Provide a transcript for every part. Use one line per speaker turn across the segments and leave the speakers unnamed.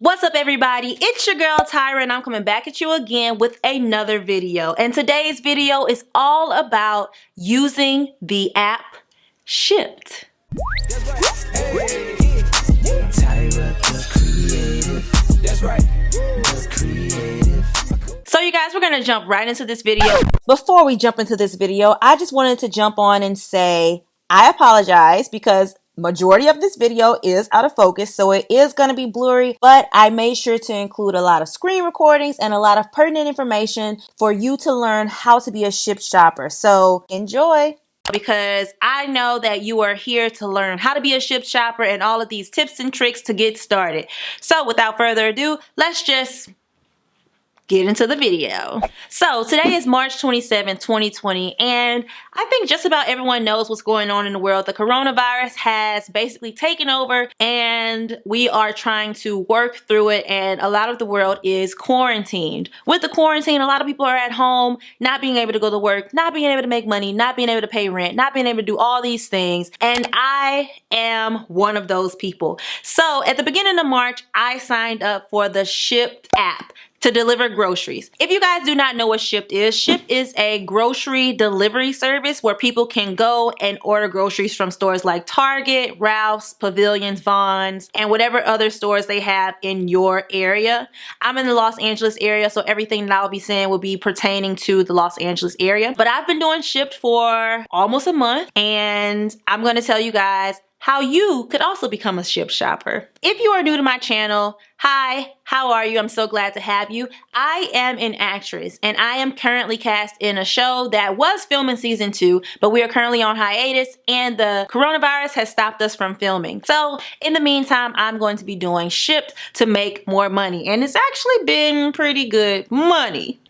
What's up, everybody? It's your girl Tyra, and I'm coming back at you again with another video. And today's video is all about using the app Shipt.
That's right. Hey. Tyra, the creative. That's right. The creative.
So you guys, we're gonna jump right into this video. Before we jump into this video, I just wanted to jump on and say I apologize because majority of this video is out of focus, so it is going to be blurry, but I made sure to include a lot of screen recordings and a lot of pertinent information for you to learn how to be a Shipt shopper. So enjoy. Because I know that you are here to learn how to be a Shipt shopper and all of these tips and tricks to get started. So without further ado, let's just get into the video. So today is March 27, 2020, and I think just about everyone knows what's going on in the world. The coronavirus has basically taken over and we are trying to work through it, and a lot of the world is quarantined. With the quarantine, a lot of people are at home, not being able to go to work, not being able to make money, not being able to pay rent, not being able to do all these things, and I am one of those people. So at the beginning of March, I signed up for the Shipt app to deliver groceries. If you guys do not know what Shipt is a grocery delivery service where people can go and order groceries from stores like Target, Ralph's, Pavilions, Vons, and whatever other stores they have in your area. I'm in the Los Angeles area, so everything that I'll be saying will be pertaining to the Los Angeles area. But I've been doing Shipt for almost a month, and I'm gonna tell you guys how you could also become a Shipt shopper. If you are new to my channel, hi, how are you? I'm so glad to have you. I am an actress and I am currently cast in a show that was filming season 2, but we are currently on hiatus and the coronavirus has stopped us from filming. So in the meantime, I'm going to be doing Shipt to make more money, and it's actually been pretty good money.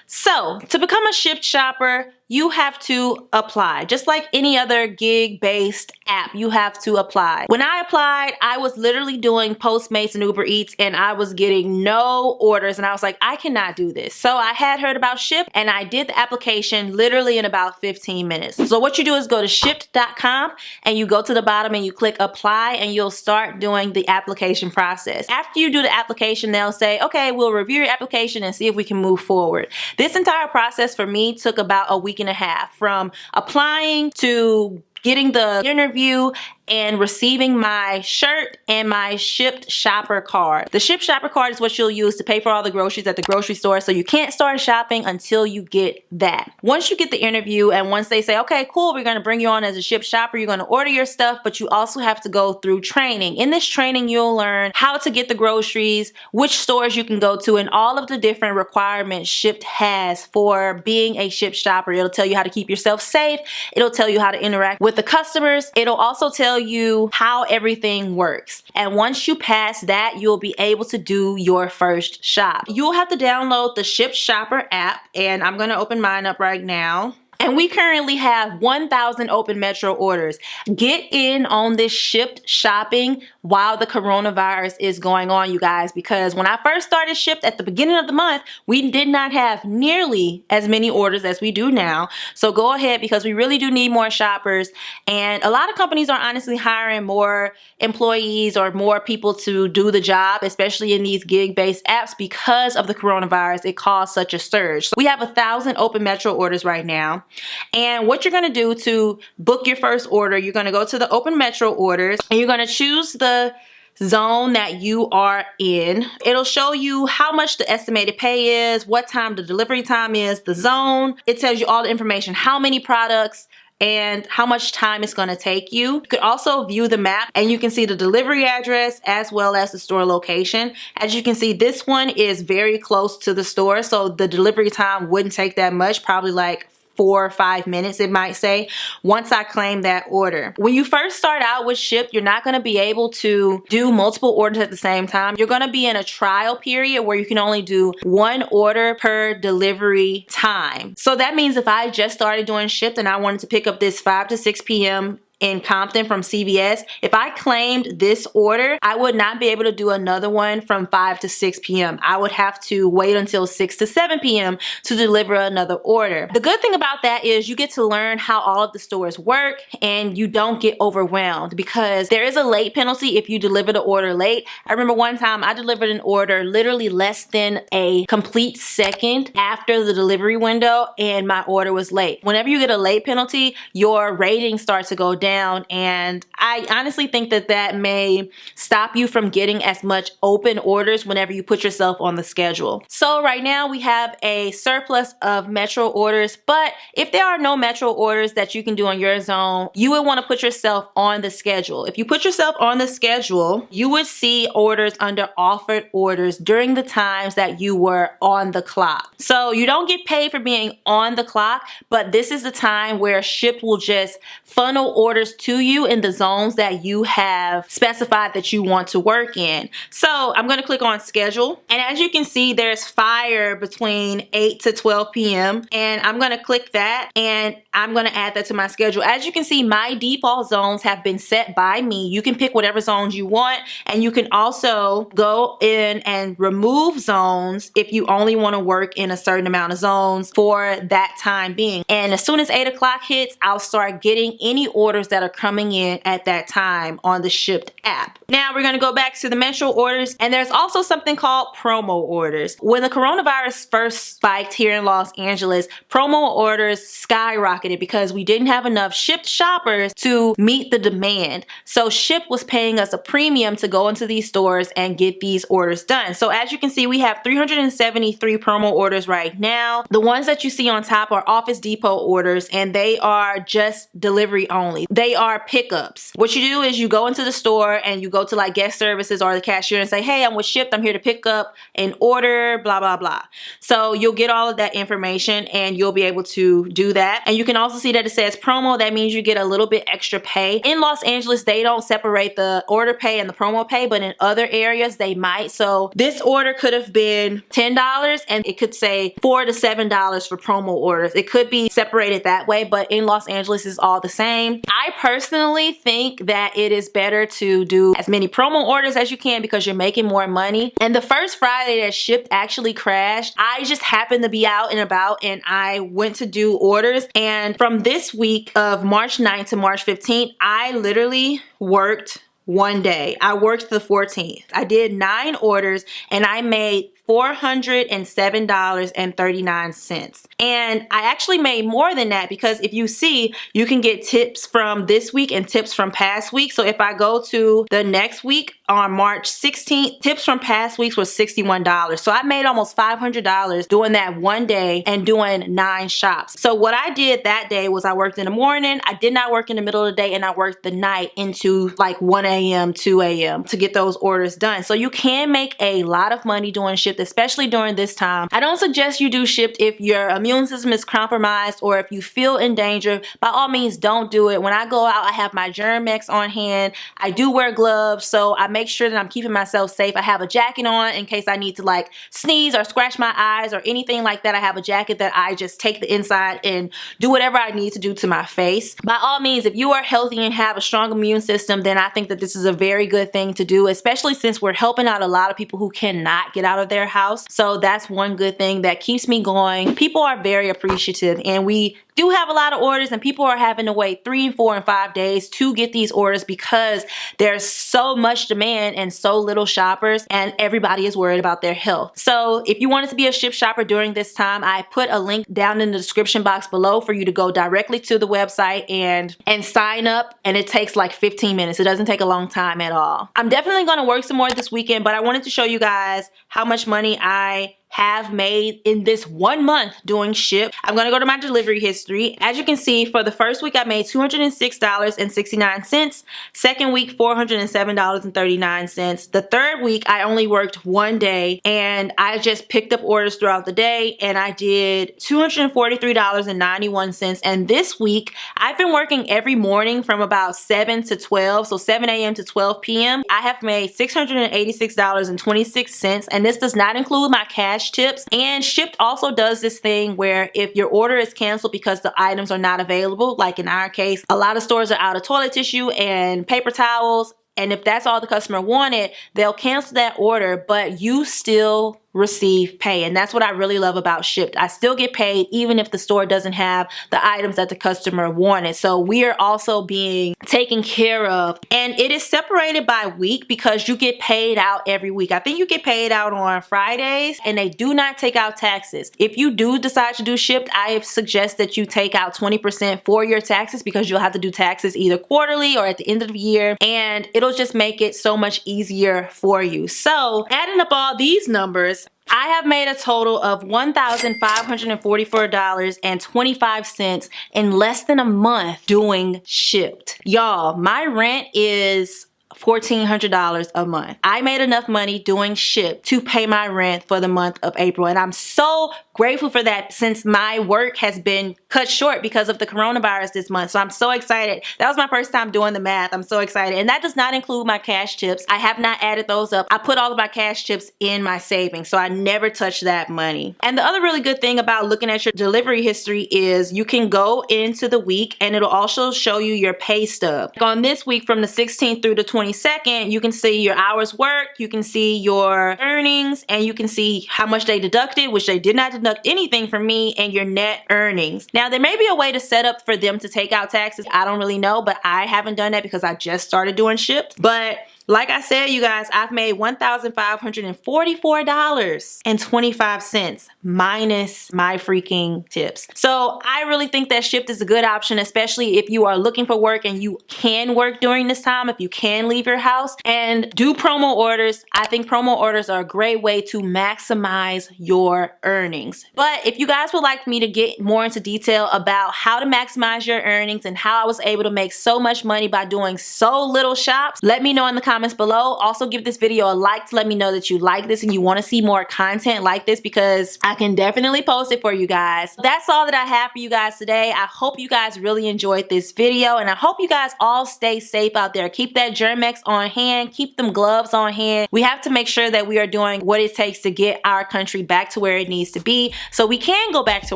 So to become a Shipt shopper, you have to apply. Just like any other gig-based app, you have to apply. When I applied, I was literally doing Postmates and Uber Eats and I was getting no orders, and I was like, I cannot do this. So I had heard about Shipt and I did the application literally in about 15 minutes. So what you do is go to shipt.com and you go to the bottom and you click apply and you'll start doing the application process. After you do the application, they'll say, okay, we'll review your application and see if we can move forward. This entire process for me took about a week and a half, from applying to getting the interview and receiving my shirt and my Shipt shopper card. The Shipt shopper card is what you'll use to pay for all the groceries at the grocery store, so you can't start shopping until you get that. Once you get the interview and once they say, okay, cool, we're gonna bring you on as a Shipt shopper, you're gonna order your stuff, but you also have to go through training. In this training, you'll learn how to get the groceries, which stores you can go to, and all of the different requirements Shipt has for being a Shipt shopper. It'll tell you how to keep yourself safe. It'll tell you how to interact with the customers. It'll also tell you how everything works. And once you pass that, you'll be able to do your first shop. You'll have to download the Shipt shopper app, and I'm gonna open mine up right now. And we currently have 1,000 open Metro orders. Get in on this Shipt shopping while the coronavirus is going on, you guys, because when I first started Shipt at the beginning of the month, we did not have nearly as many orders as we do now. So go ahead, because we really do need more shoppers. And a lot of companies are honestly hiring more employees or more people to do the job, especially in these gig-based apps, because of the coronavirus. It caused such a surge. So we have 1,000 open Metro orders right now. And what you're gonna do to book your first order, you're gonna go to the open Metro orders and you're gonna choose the zone that you are in. It'll show you how much the estimated pay is, what time the delivery time is, the zone. It tells you all the information, how many products, and how much time it's gonna take you. You could also view the map and you can see the delivery address as well as the store location. As you can see, this one is very close to the store, so the delivery time wouldn't take that much, probably like 4 or 5 minutes, it might say, once I claim that order. When you first start out with Shipt, you're not going to be able to do multiple orders at the same time. You're going to be in a trial period where you can only do 1 order per delivery time. So that means if I just started doing Shipt and I wanted to pick up this 5 to 6 p.m. in Compton from CVS, if I claimed this order, I would not be able to do another one from 5 to 6 p.m. I would have to wait until 6 to 7 p.m. to deliver another order. The good thing about that is you get to learn how all of the stores work and you don't get overwhelmed because there is a late penalty if you deliver the order late. I remember one time I delivered an order literally less than a complete second after the delivery window and my order was late. Whenever you get a late penalty, your rating starts to go down, and I honestly think that that may stop you from getting as much open orders whenever you put yourself on the schedule. So right now we have a surplus of Metro orders, but if there are no Metro orders that you can do on your zone, you would want to put yourself on the schedule. If you put yourself on the schedule, you would see orders under offered orders during the times that you were on the clock. So you don't get paid for being on the clock, but this is the time where Shipt will just funnel orders to you in the zones that you have specified that you want to work in. So I'm going to click on schedule, and as you can see, there's fire between 8 to 12 p.m. and I'm going to click that and I'm going to add that to my schedule. As you can see, my default zones have been set by me. You can pick whatever zones you want, and you can also go in and remove zones if you only want to work in a certain amount of zones for that time being. And as soon as 8 o'clock hits, I'll start getting any orders that are coming in at that time on the Shipt app. Now we're going to go back to the Metro orders, and there's also something called promo orders. When the coronavirus first spiked here in Los Angeles, promo orders skyrocketed because we didn't have enough Shipt shoppers to meet the demand. So Shipt was paying us a premium to go into these stores and get these orders done. So as you can see, we have 373 promo orders right now. The ones that you see on top are Office Depot orders, and they are just delivery only. They are pickups. What you do is you go into the store and you go to like guest services or the cashier and say, hey, I'm with Shipt. I'm here to pick up an order, blah, blah, blah. So you'll get all of that information and you'll be able to do that. And you can also see that it says promo. That means you get a little bit extra pay. In Los Angeles, they don't separate the order pay and the promo pay, but in other areas they might. So this order could have been $10 and it could say $4 to $7 for promo orders. It could be separated that way, but in Los Angeles it's all the same. I personally think that it is better to do as many promo orders as you can because you're making more money. And the first Friday that Shipt actually crashed, I just happened to be out and about and I went to do orders. And from this week of March 9th to March 15th, I literally worked one day. I worked the 14th. I did 9 orders and I made $407.39. And I actually made more than that because if you see, you can get tips from this week and tips from past weeks. So if I go to the next week on March 16th, tips from past weeks was $61. So I made almost $500 doing that one day and doing 9 shops. So what I did that day was I worked in the morning, I did not work in the middle of the day, and I worked the night into like 1 a.m., 2 a.m. to get those orders done. So you can make a lot of money doing Shipt, especially during this time. I don't suggest you do Shipt if your immune system is compromised or if you feel in danger. By all means, don't do it. When I go out, I have my Germ-X on hand. I do wear gloves, so I make sure that I'm keeping myself safe. I have a jacket on in case I need to like sneeze or scratch my eyes or anything like that. I have a jacket that I just take the inside and do whatever I need to do to my face. By all means, if you are healthy and have a strong immune system, then I think that this is a very good thing to do, especially since we're helping out a lot of people who cannot get out of their house. So that's one good thing that keeps me going. People are very appreciative, and we do have a lot of orders, and people are having to wait 3 and 4 and 5 days to get these orders because there's so much demand and so little shoppers, and everybody is worried about their health. So if you wanted to be a Shipt shopper during this time, I put a link down in the description box below for you to go directly to the website and sign up, and it takes like 15 minutes. It doesn't take a long time at all. I'm definitely going to work some more this weekend, but I wanted to show you guys how much money I have made in this 1 month doing Shipt. I'm gonna go to my delivery history. As you can see, for the first week I made $206.69. Second week, $407.39. The third week I only worked 1 day and I just picked up orders throughout the day and I did $243.91. And this week I've been working every morning from about 7 to 12, so 7 a.m. to 12 p.m. I have made $686.26, and this does not include my cash cash tips. And Shipt also does this thing where if your order is canceled because the items are not available, like in our case, a lot of stores are out of toilet tissue and paper towels, and if that's all the customer wanted, they'll cancel that order, but you still receive pay. And that's what I really love about Shipt. I still get paid even if the store doesn't have the items that the customer wanted. So we are also being taken care of, and it is separated by week because you get paid out every week. I think you get paid out on Fridays, and they do not take out taxes. If you do decide to do Shipt, I suggest that you take out 20% for your taxes because you'll have to do taxes either quarterly or at the end of the year, and it'll just make it so much easier for you. So adding up all these numbers, I have made a total of $1,544.25 in less than a month doing Shipt. Y'all, my rent is $1,400 a month. I made enough money doing Shipt to pay my rent for the month of April, and I'm so grateful for that since my work has been cut short because of the coronavirus this month. So I'm so excited. That was my first time doing the math. I'm so excited. And that does not include my cash tips. I have not added those up. I put all of my cash tips in my savings, so I never touch that money. And the other really good thing about looking at your delivery history is you can go into the week and it'll also show you your pay stub. Like on this week from the 16th through the 22nd, you can see your hours worked, you can see your earnings, and you can see how much they deducted, which they did not deduct anything from me, and your net earnings. Now there may be a way to set up for them to take out taxes. I don't really know, but I haven't done that because I just started doing Shipt. But like I said, you guys, I've made $1,544.25 minus my freaking tips. So I really think that Shipt is a good option, especially if you are looking for work and you can work during this time, if you can leave your house and do promo orders. I think promo orders are a great way to maximize your earnings. But if you guys would like me to get more into detail about how to maximize your earnings and how I was able to make so much money by doing so little shops, let me know in the comments below. Also give this video a like to let me know that you like this and you want to see more content like this, because I can definitely post it for you guys. That's all that I have for you guys today. I hope you guys really enjoyed this video, and I hope you guys all stay safe out there. Keep that Germ-X on hand, keep them gloves on hand. We have to make sure that we are doing what it takes to get our country back to where it needs to be so we can go back to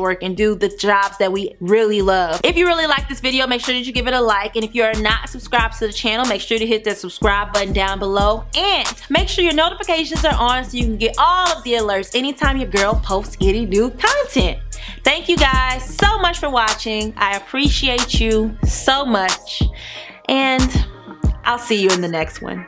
work and do the jobs that we really love. If you really like this video, make sure that you give it a like, and if you are not subscribed to the channel, make sure to hit that subscribe button down below, and make sure your notifications are on so you can get all of the alerts anytime your girl posts any new content. Thank you guys so much for watching. I appreciate you so much, and I'll see you in the next one.